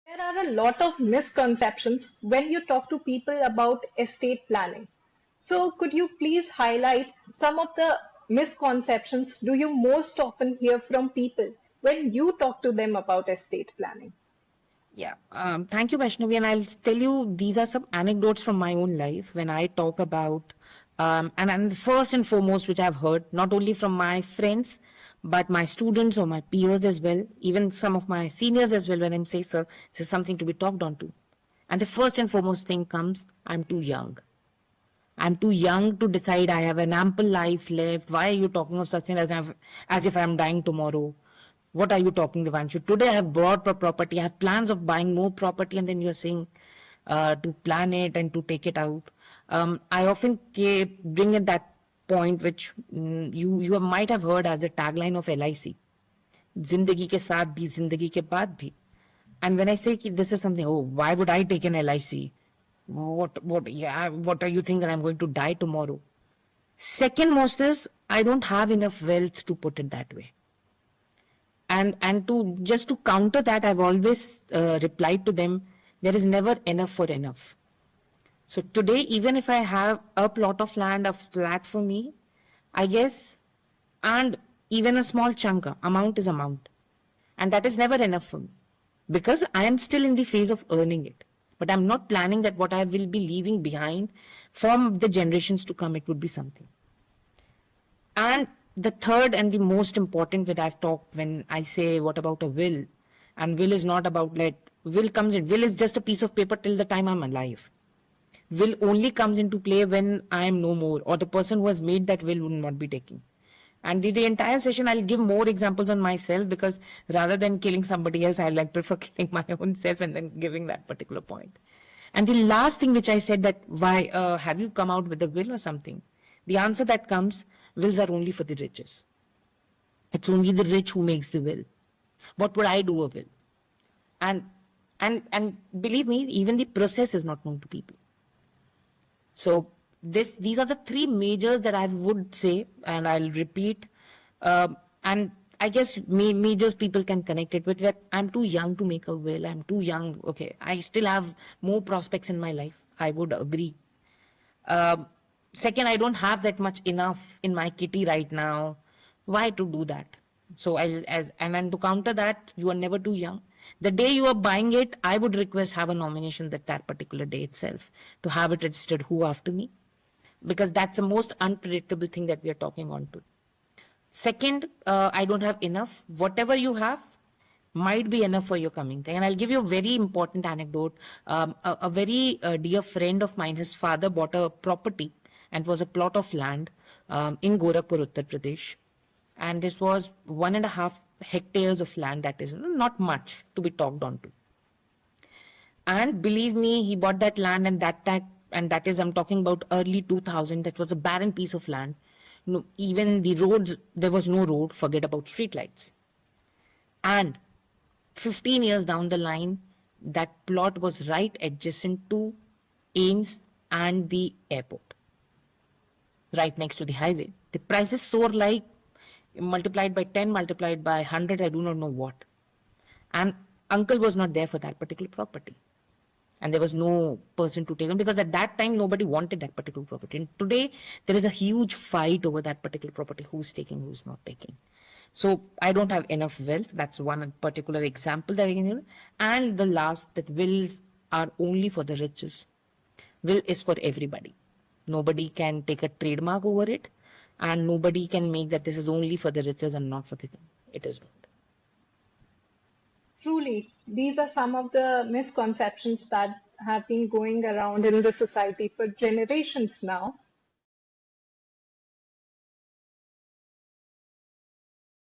There are a lot of misconceptions when you talk to people about estate planning. So, could you please highlight some of the misconceptions do you most often hear from people when you talk to them about estate planning? Yeah, thank you, Vaishnavi. And I'll tell you, these are some anecdotes from my own life when I talk about, and first and foremost, which I've heard not only from my friends, but my students or my peers as well, even some of my seniors as well, when I'm say, sir, this is something to be talked on to. And the first and foremost thing comes, I'm too young. I'm too young to decide I have an ample life left. Why are you talking of such thing as if I'm dying tomorrow? What are you talking, Devanshu? Today I have bought property. I have plans of buying more property, and then you're saying to plan it and to take it out. I often bring in that point which you might have heard as the tagline of LIC. जिंदगी के साथ भी जिंदगी के बाद भी. And when I say this is something, oh, why would I take an LIC? What are you thinking that I'm going to die tomorrow? Second most is I don't have enough wealth to put it that way. And to just to counter that, I've always replied to them, there is never enough for enough. So today, even if I have a plot of land, a flat for me, I guess, and even a small chunk, amount is amount. And that is never enough for me because I am still in the phase of earning it. But I'm not planning that what I will be leaving behind from the generations to come, it would be something. And the third and the most important that I've talked when I say, what about a will? And will is not about will comes in. Will is just a piece of paper till the time I'm alive. Will only comes into play when I am no more, or the person who has made that will not be taking. And the entire session, I'll give more examples on myself because rather than killing somebody else, I prefer killing my own self and then giving that particular point. And the last thing which I said that why have you come out with a will or something? The answer that comes, wills are only for the riches. It's only the rich who makes the will. What would I do a will? And and believe me, even the process is not known to people. So these are the three majors that I would say, and I'll repeat. And I guess majors people can connect it with that. I'm too young to make a will. I'm too young. Okay, I still have more prospects in my life. I would agree. Second, I don't have that much enough in my kitty right now. Why to do that? So and then to counter that, you are never too young. The day you are buying it, I would request have a nomination that particular day itself to have it registered who after me, because that's the most unpredictable thing that we are talking on to. Second, I don't have enough. Whatever you have might be enough for your coming thing. And I'll give you a very important anecdote. A very dear friend of mine, his father bought a property and it was a plot of land in Gorakhpur, Uttar Pradesh. And this was 1.5 hectares of land, that is not much to be talked on to. And believe me, he bought that land, and that is, I'm talking about early 2000. That was a barren piece of land. No, even the roads, there was no road. Forget about streetlights. And 15 years down the line, that plot was right adjacent to AIIMS and the airport, right next to the highway. The prices soar like multiplied by 10, multiplied by 100, I do not know what. And uncle was not there for that particular property. And there was no person to take on because at that time nobody wanted that particular property. And today there is a huge fight over that particular property, who's taking, who's not taking. So I don't have enough wealth. That's one particular example that I can give. And the last, that wills are only for the riches. Will is for everybody. Nobody can take a trademark over it, and nobody can make that this is only for the riches and not for the thing. It is not. Truly, these are some of the misconceptions that have been going around in the society for generations now.